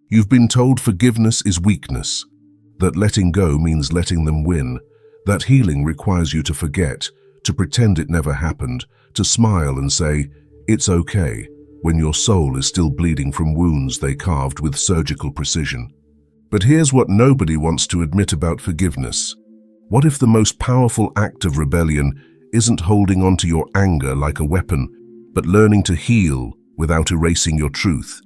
You've been told forgiveness is weakness, that letting go means letting them win, that healing requires you to forget, to pretend it never happened, to smile and say, "It's okay," when your soul is still bleeding from wounds they carved with surgical precision. But here's what nobody wants to admit about forgiveness. What if the most powerful act of rebellion isn't holding on to your anger like a weapon, but learning to heal without erasing your truth?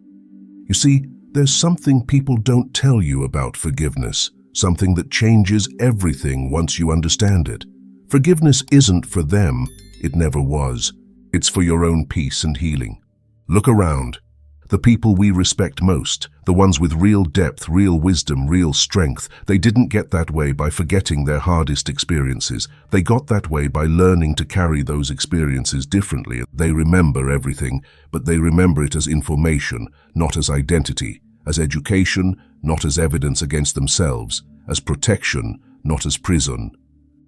You see, there's something people don't tell you about forgiveness, something that changes everything once you understand it. Forgiveness isn't for them, it never was. It's for your own peace and healing. Look around. The people we respect most, the ones with real depth, real wisdom, real strength, they didn't get that way by forgetting their hardest experiences. They got that way by learning to carry those experiences differently. They remember everything, but they remember it as information, not as identity, as education, not as evidence against themselves, as protection, not as prison.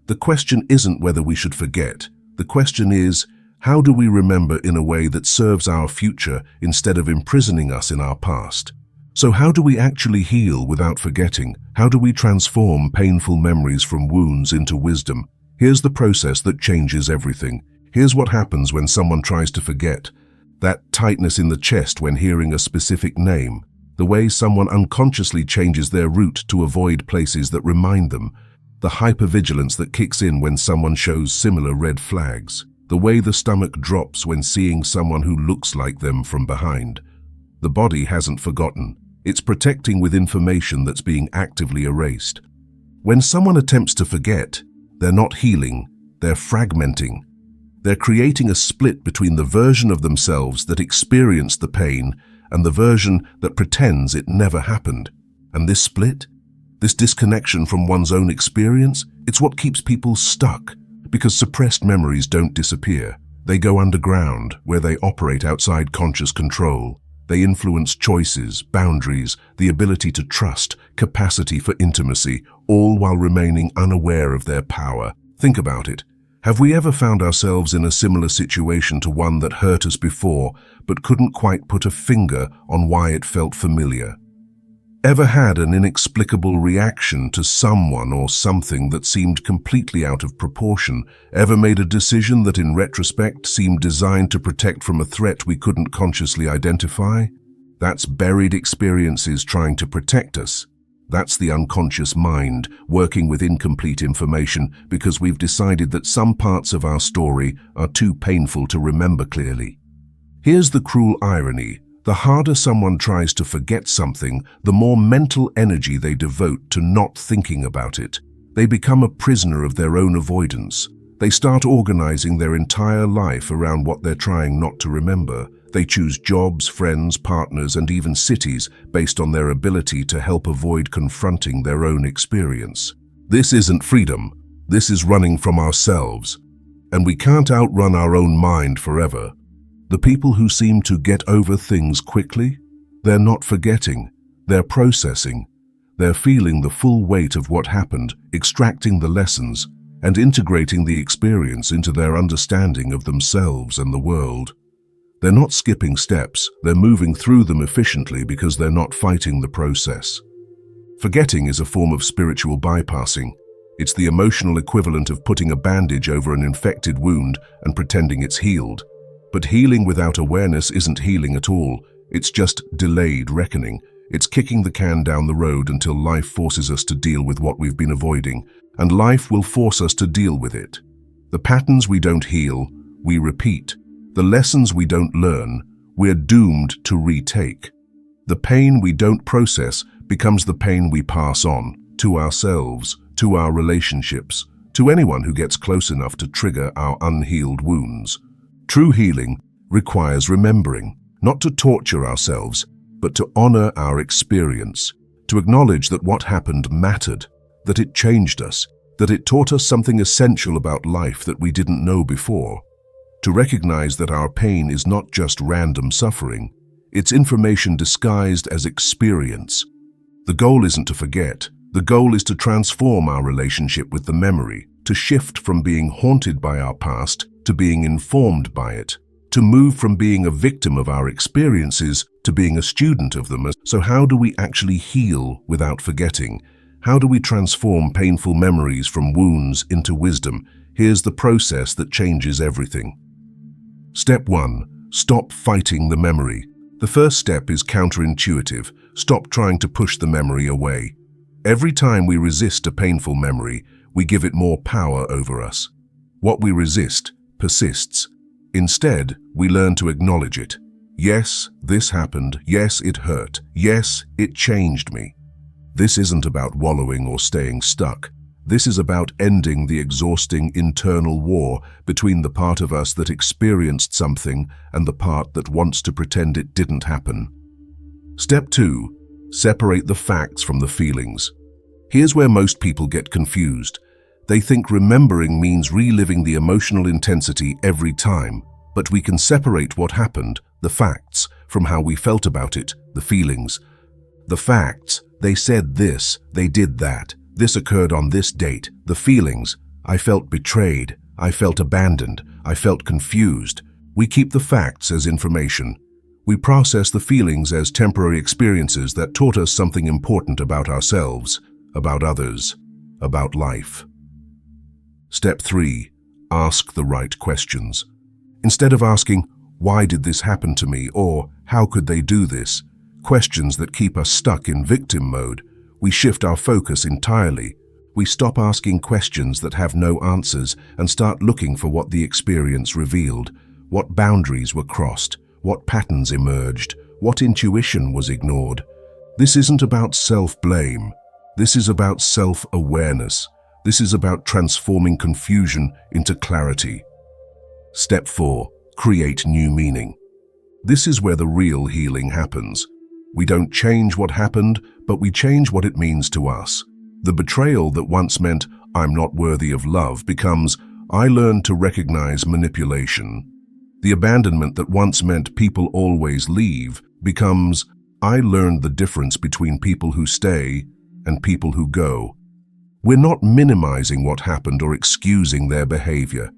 The question isn't whether we should forget. The question is, how do we remember in a way that serves our future instead of imprisoning us in our past? So how do we actually heal without forgetting? How do we transform painful memories from wounds into wisdom? Here's the process that changes everything. Here's what happens when someone tries to forget. That tightness in the chest when hearing a specific name. The way someone unconsciously changes their route to avoid places that remind them. The hypervigilance that kicks in when someone shows similar red flags. The way the stomach drops when seeing someone who looks like them from behind. The body hasn't forgotten. It's protecting with information that's being actively erased. When someone attempts to forget, they're not healing, they're fragmenting. They're creating a split between the version of themselves that experienced the pain and the version that pretends it never happened. And this split, this disconnection from one's own experience, it's what keeps people stuck. Because suppressed memories don't disappear. They go underground, where they operate outside conscious control. They influence choices, boundaries, the ability to trust, capacity for intimacy, all while remaining unaware of their power. Think about it. Have we ever found ourselves in a similar situation to one that hurt us before, but couldn't quite put a finger on why it felt familiar? Ever had an inexplicable reaction to someone or something that seemed completely out of proportion? Ever made a decision that in retrospect seemed designed to protect from a threat we couldn't consciously identify? That's buried experiences trying to protect us. That's the unconscious mind working with incomplete information because we've decided that some parts of our story are too painful to remember clearly. Here's the cruel irony. The harder someone tries to forget something, the more mental energy they devote to not thinking about it. They become a prisoner of their own avoidance. They start organizing their entire life around what they're trying not to remember. They choose jobs, friends, partners, and even cities based on their ability to help avoid confronting their own experience. This isn't freedom. This is running from ourselves. And we can't outrun our own mind forever. The people who seem to get over things quickly, they're not forgetting, they're processing. They're feeling the full weight of what happened, extracting the lessons, and integrating the experience into their understanding of themselves and the world. They're not skipping steps, they're moving through them efficiently because they're not fighting the process. Forgetting is a form of spiritual bypassing. It's the emotional equivalent of putting a bandage over an infected wound and pretending it's healed. But healing without awareness isn't healing at all. It's just delayed reckoning. It's kicking the can down the road until life forces us to deal with what we've been avoiding, and life will force us to deal with it. The patterns we don't heal, we repeat. The lessons we don't learn, we're doomed to retake. The pain we don't process becomes the pain we pass on, to ourselves, to our relationships, to anyone who gets close enough to trigger our unhealed wounds. True healing requires remembering, not to torture ourselves, but to honor our experience, to acknowledge that what happened mattered, that it changed us, that it taught us something essential about life that we didn't know before, to recognize that our pain is not just random suffering, it's information disguised as experience. The goal isn't to forget, the goal is to transform our relationship with the memory, to shift from being haunted by our past to being informed by it, to move from being a victim of our experiences to being a student of them. So how do we actually heal without forgetting? How do we transform painful memories from wounds into wisdom? Here's the process that changes everything. Step 1. Stop fighting the memory. The first step is counterintuitive. Stop trying to push the memory away. Every time we resist a painful memory, we give it more power over us. What we resist persists. Instead, we learn to acknowledge it. Yes, this happened. Yes, it hurt. Yes, it changed me. This isn't about wallowing or staying stuck. This is about ending the exhausting internal war between the part of us that experienced something and the part that wants to pretend it didn't happen. Step 2. Separate the facts from the feelings. Here's where most people get confused. They think remembering means reliving the emotional intensity every time, but we can separate what happened, the facts, from how we felt about it, the feelings. The facts, they said this, they did that, this occurred on this date. The feelings, I felt betrayed, I felt abandoned, I felt confused. We keep the facts as information. We process the feelings as temporary experiences that taught us something important about ourselves, about others, about life. Step 3. Ask the right questions. Instead of asking, why did this happen to me, or how could they do this? Questions that keep us stuck in victim mode. We shift our focus entirely. We stop asking questions that have no answers and start looking for what the experience revealed, what boundaries were crossed, what patterns emerged, what intuition was ignored. This isn't about self-blame. This is about self-awareness. This is about transforming confusion into clarity. Step 4. Create new meaning. This is where the real healing happens. We don't change what happened, but we change what it means to us. The betrayal that once meant, I'm not worthy of love, becomes, I learned to recognize manipulation. The abandonment that once meant people always leave becomes, I learned the difference between people who stay and people who go. We're not minimizing what happened or excusing their behavior.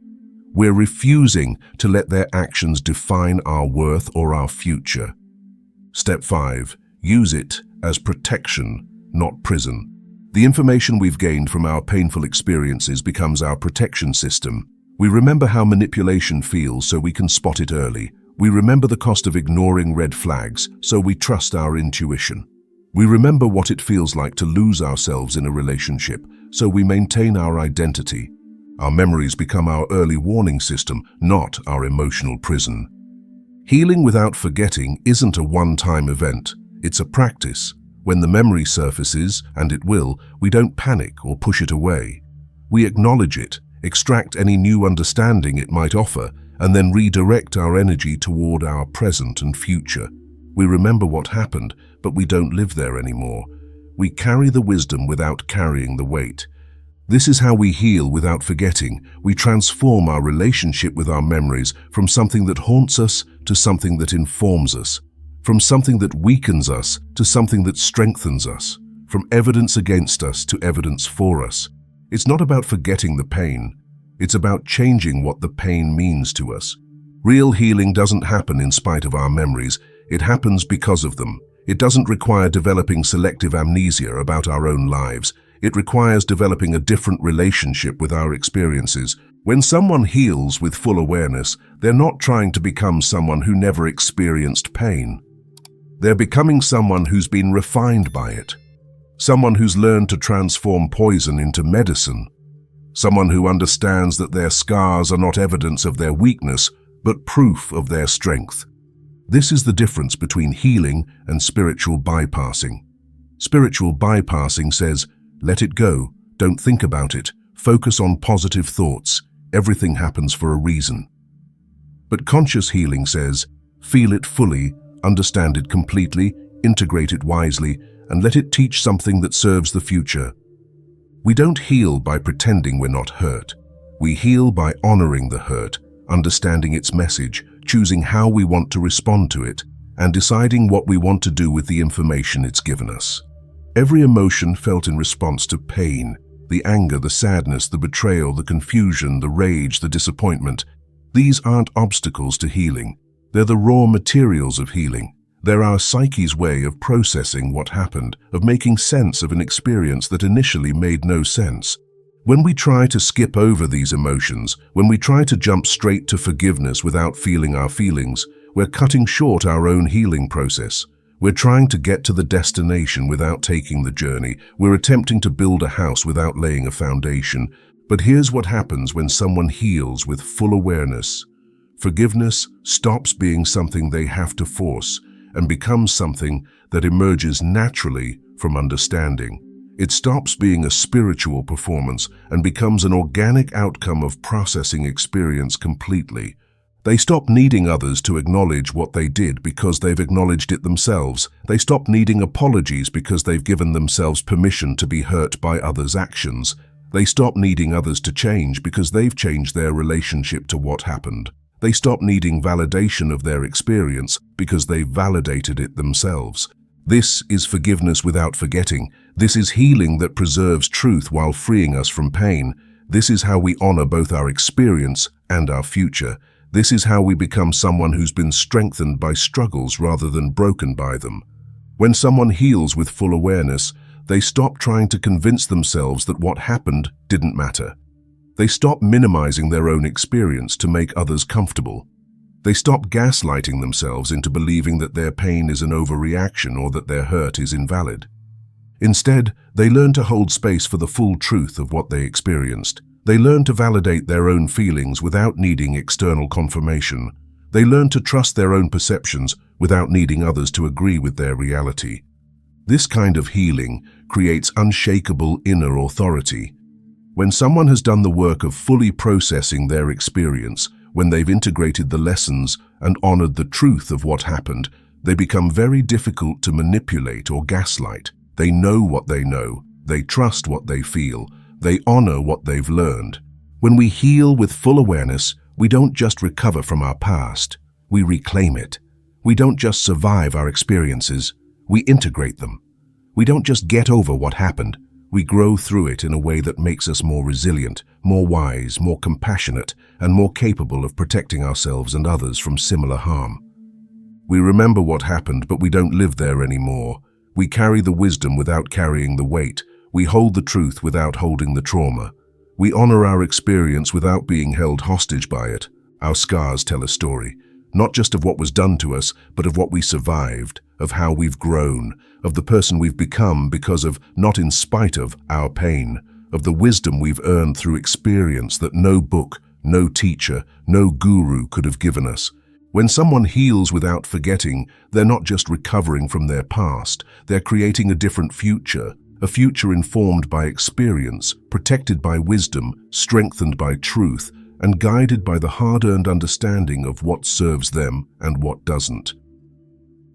We're refusing to let their actions define our worth or our future. Step 5. Use it as protection, not prison. The information we've gained from our painful experiences becomes our protection system. We remember how manipulation feels so we can spot it early. We remember the cost of ignoring red flags so we trust our intuition. We remember what it feels like to lose ourselves in a relationship so we maintain our identity. Our memories become our early warning system, not our emotional prison. Healing without forgetting isn't a one-time event. It's a practice. When the memory surfaces, and it will, we don't panic or push it away. We acknowledge it, extract any new understanding it might offer, and then redirect our energy toward our present and future. We remember what happened, but we don't live there anymore. We carry the wisdom without carrying the weight. This is how we heal without forgetting. We transform our relationship with our memories from something that haunts us to something that informs us, from something that weakens us to something that strengthens us, from evidence against us to evidence for us. It's not about forgetting the pain. It's about changing what the pain means to us. Real healing doesn't happen in spite of our memories. It happens because of them. It doesn't require developing selective amnesia about our own lives. It requires developing a different relationship with our experiences. When someone heals with full awareness, they're not trying to become someone who never experienced pain. They're becoming someone who's been refined by it. Someone who's learned to transform poison into medicine. Someone who understands that their scars are not evidence of their weakness, but proof of their strength. This is the difference between healing and spiritual bypassing. Spiritual bypassing says, let it go, don't think about it, focus on positive thoughts, everything happens for a reason. But conscious healing says, feel it fully, understand it completely, integrate it wisely, and let it teach something that serves the future. We don't heal by pretending we're not hurt. We heal by honoring the hurt, understanding its message, choosing how we want to respond to it, and deciding what we want to do with the information it's given us. Every emotion felt in response to pain, the anger, the sadness, the betrayal, the confusion, the rage, the disappointment, These aren't obstacles to healing. They're the raw materials of healing. They're our psyche's way of processing what happened, of making sense of an experience that initially made no sense. When we try to skip over these emotions, when we try to jump straight to forgiveness without feeling our feelings, we're cutting short our own healing process. We're trying to get to the destination without taking the journey. We're attempting to build a house without laying a foundation. But here's what happens when someone heals with full awareness. Forgiveness stops being something they have to force and becomes something that emerges naturally from understanding. It stops being a spiritual performance and becomes an organic outcome of processing experience completely. They stop needing others to acknowledge what they did because they've acknowledged it themselves. They stop needing apologies because they've given themselves permission to be hurt by others' actions. They stop needing others to change because they've changed their relationship to what happened. They stop needing validation of their experience because they've validated it themselves. This is forgiveness without forgetting. This is healing that preserves truth while freeing us from pain. This is how we honor both our experience and our future. This is how we become someone who's been strengthened by struggles rather than broken by them. When someone heals with full awareness, they stop trying to convince themselves that what happened didn't matter. They stop minimizing their own experience to make others comfortable. They stop gaslighting themselves into believing that their pain is an overreaction or that their hurt is invalid. Instead, they learn to hold space for the full truth of what they experienced. They learn to validate their own feelings without needing external confirmation. They learn to trust their own perceptions without needing others to agree with their reality. This kind of healing creates unshakable inner authority. When someone has done the work of fully processing their experience, when they've integrated the lessons and honored the truth of what happened, they become very difficult to manipulate or gaslight. They know what they know, they trust what they feel, they honor what they've learned. When we heal with full awareness, we don't just recover from our past, we reclaim it. We don't just survive our experiences, we integrate them. We don't just get over what happened, we grow through it in a way that makes us more resilient, more wise, more compassionate, and more capable of protecting ourselves and others from similar harm. We remember what happened, but we don't live there anymore. We carry the wisdom without carrying the weight. We hold the truth without holding the trauma. We honor our experience without being held hostage by it. Our scars tell a story, not just of what was done to us, but of what we survived, of how we've grown, of the person we've become because of, not in spite of, our pain, of the wisdom we've earned through experience that no book, no teacher, no guru could have given us. When someone heals without forgetting, they're not just recovering from their past, they're creating a different future, a future informed by experience, protected by wisdom, strengthened by truth, and guided by the hard-earned understanding of what serves them and what doesn't.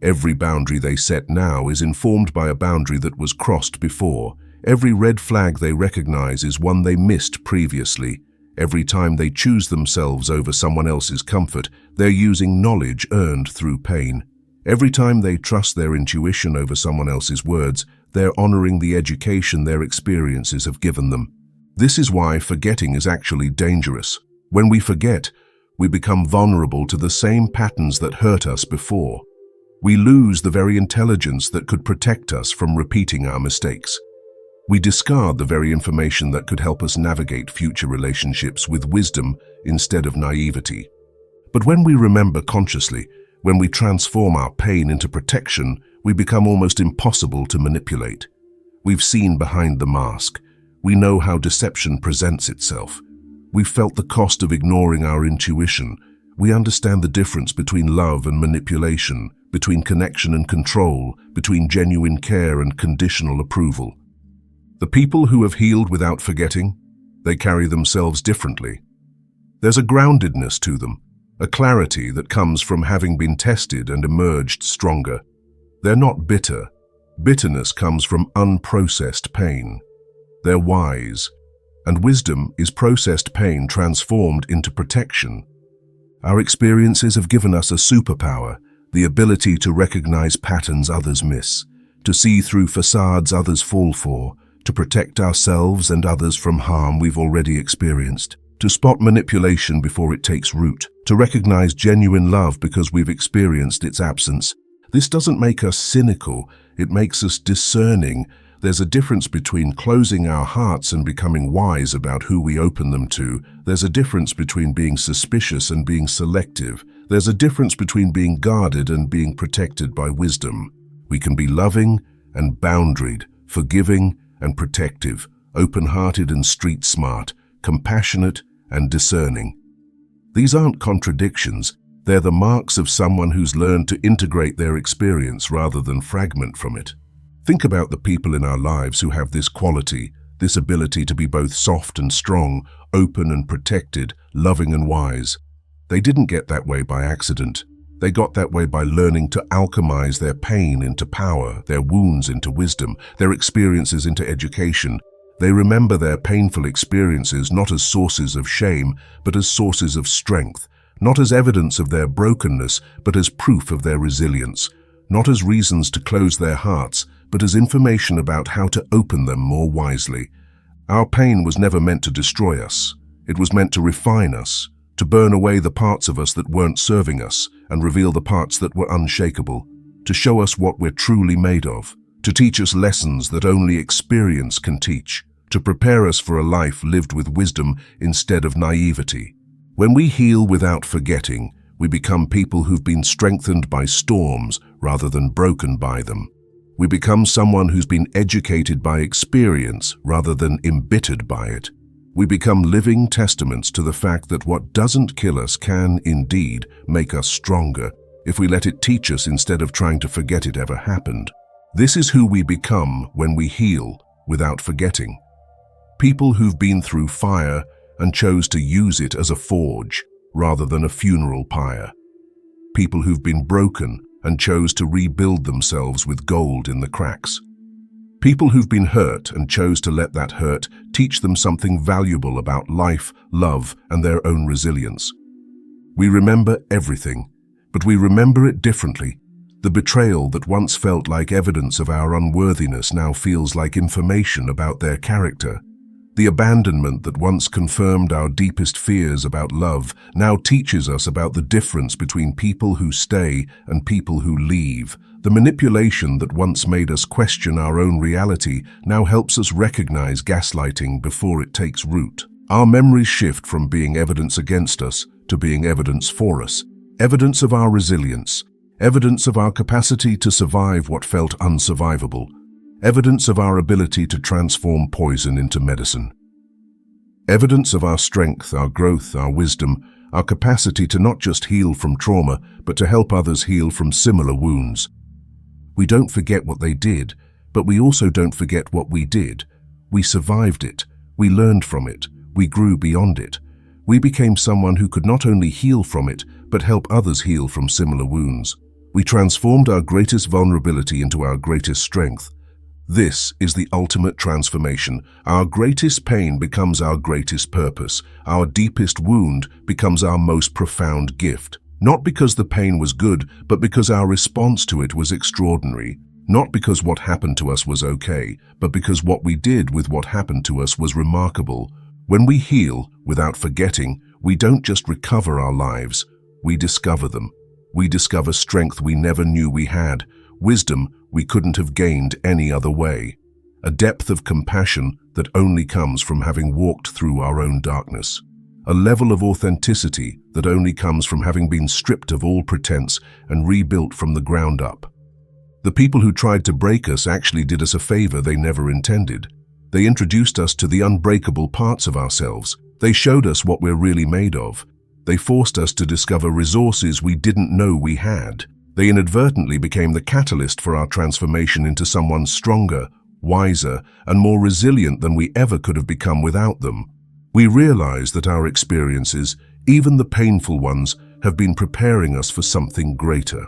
Every boundary they set now is informed by a boundary that was crossed before. Every red flag they recognize is one they missed previously. Every time they choose themselves over someone else's comfort, they're using knowledge earned through pain. Every time they trust their intuition over someone else's words, they're honoring the education their experiences have given them. This is why forgetting is actually dangerous. When we forget, we become vulnerable to the same patterns that hurt us before. We lose the very intelligence that could protect us from repeating our mistakes. We discard the very information that could help us navigate future relationships with wisdom instead of naivety. But when we remember consciously, when we transform our pain into protection, we become almost impossible to manipulate. We've seen behind the mask. We know how deception presents itself. We've felt the cost of ignoring our intuition. We understand the difference between love and manipulation, between connection and control, between genuine care and conditional approval. The people who have healed without forgetting, they carry themselves differently. There's a groundedness to them, a clarity that comes from having been tested and emerged stronger. They're not bitter. Bitterness comes from unprocessed pain. They're wise, and wisdom is processed pain transformed into protection. Our experiences have given us a superpower, the ability to recognize patterns others miss, to see through facades others fall for, to protect ourselves and others from harm we've already experienced. to spot manipulation before it takes root, to recognize genuine love because we've experienced its absence. This doesn't make us cynical, it makes us discerning. There's a difference between closing our hearts and becoming wise about who we open them to. There's a difference between being suspicious and being selective. There's a difference between being guarded and being protected by wisdom. We can be loving and boundaried, forgiving and protective, open-hearted and street-smart, compassionate and discerning. These aren't contradictions. They're the marks of someone who's learned to integrate their experience rather than fragment from it. Think about the people in our lives who have this quality, this ability to be both soft and strong, open and protected, loving and wise. They didn't get that way by accident. They got that way by learning to alchemize their pain into power, their wounds into wisdom, their experiences into education. They remember their painful experiences not as sources of shame, but as sources of strength, not as evidence of their brokenness, but as proof of their resilience, not as reasons to close their hearts, but as information about how to open them more wisely. Our pain was never meant to destroy us. It was meant to refine us, to burn away the parts of us that weren't serving us and reveal the parts that were unshakable, to show us what we're truly made of, to teach us lessons that only experience can teach, to prepare us for a life lived with wisdom instead of naivety. When we heal without forgetting, we become people who've been strengthened by storms rather than broken by them. We become someone who's been educated by experience rather than embittered by it. We become living testaments to the fact that what doesn't kill us can, indeed, make us stronger if we let it teach us instead of trying to forget it ever happened. This is who we become when we heal without forgetting. People who've been through fire and chose to use it as a forge rather than a funeral pyre. People who've been broken and chose to rebuild themselves with gold in the cracks. People who've been hurt and chose to let that hurt teach them something valuable about life, love, and their own resilience. We remember everything, but we remember it differently. The betrayal that once felt like evidence of our unworthiness now feels like information about their character. The abandonment that once confirmed our deepest fears about love now teaches us about the difference between people who stay and people who leave. The manipulation that once made us question our own reality now helps us recognize gaslighting before it takes root. Our memories shift from being evidence against us to being evidence for us, evidence of our resilience, evidence of our capacity to survive what felt unsurvivable, evidence of our ability to transform poison into medicine. Evidence of our strength, our growth, our wisdom, our capacity to not just heal from trauma, but to help others heal from similar wounds. We don't forget what they did, but we also don't forget what we did. We survived it. We learned from it. We grew beyond it. We became someone who could not only heal from it, but help others heal from similar wounds. We transformed our greatest vulnerability into our greatest strength. This is the ultimate transformation. Our greatest pain becomes our greatest purpose. Our deepest wound becomes our most profound gift. Not because the pain was good, but because our response to it was extraordinary. Not because what happened to us was okay, but because what we did with what happened to us was remarkable. When we heal without forgetting, we don't just recover our lives, we discover them. We discover strength we never knew we had, wisdom we couldn't have gained any other way, a depth of compassion that only comes from having walked through our own darkness, a level of authenticity that only comes from having been stripped of all pretense and rebuilt from the ground up. The people who tried to break us actually did us a favor they never intended. They introduced us to the unbreakable parts of ourselves. They showed us what we're really made of. They forced us to discover resources we didn't know we had. They inadvertently became the catalyst for our transformation into someone stronger, wiser, and more resilient than we ever could have become without them. We realize that our experiences, even the painful ones, have been preparing us for something greater.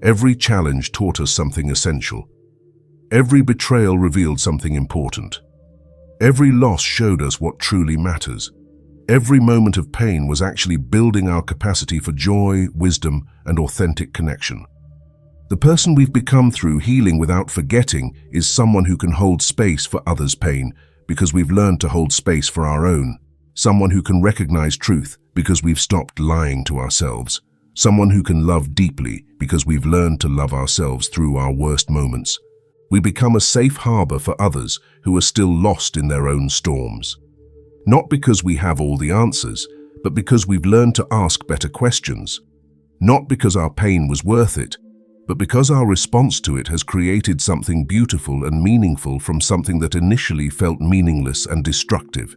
Every challenge taught us something essential. Every betrayal revealed something important. Every loss showed us what truly matters. Every moment of pain was actually building our capacity for joy, wisdom, and authentic connection. The person we've become through healing without forgetting is someone who can hold space for others' pain because we've learned to hold space for our own. Someone who can recognize truth because we've stopped lying to ourselves. Someone who can love deeply because we've learned to love ourselves through our worst moments. We become a safe harbor for others who are still lost in their own storms. Not because we have all the answers, but because we've learned to ask better questions. Not because our pain was worth it, but because our response to it has created something beautiful and meaningful from something that initially felt meaningless and destructive.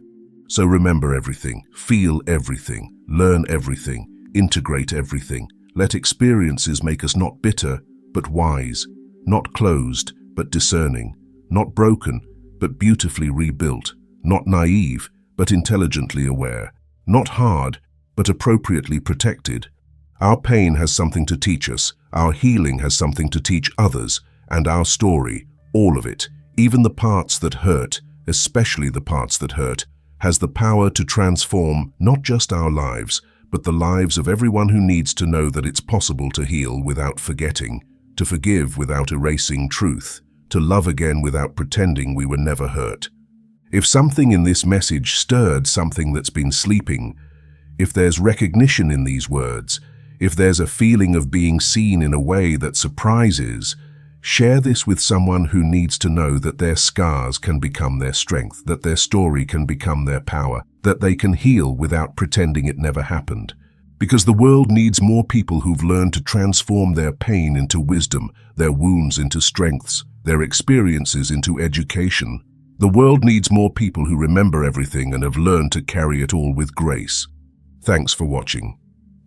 So remember everything, feel everything, learn everything, integrate everything. Let experiences make us not bitter, but wise, not closed, but discerning, not broken, but beautifully rebuilt, not naive, but intelligently aware, not hard, but appropriately protected. Our pain has something to teach us, our healing has something to teach others, and our story, all of it, even the parts that hurt, especially the parts that hurt, has the power to transform not just our lives, but the lives of everyone who needs to know that it's possible to heal without forgetting, to forgive without erasing truth, to love again without pretending we were never hurt. If something in this message stirred something that's been sleeping, if there's recognition in these words, if there's a feeling of being seen in a way that surprises, share this with someone who needs to know that their scars can become their strength, that their story can become their power, that they can heal without pretending it never happened. Because the world needs more people who've learned to transform their pain into wisdom, their wounds into strengths, their experiences into education. The world needs more people who remember everything and have learned to carry it all with grace. Thanks for watching.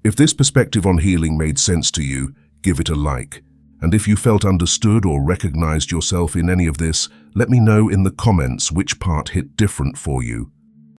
If this perspective on healing made sense to you, give it a like. And if you felt understood or recognized yourself in any of this, let me know in the comments which part hit different for you.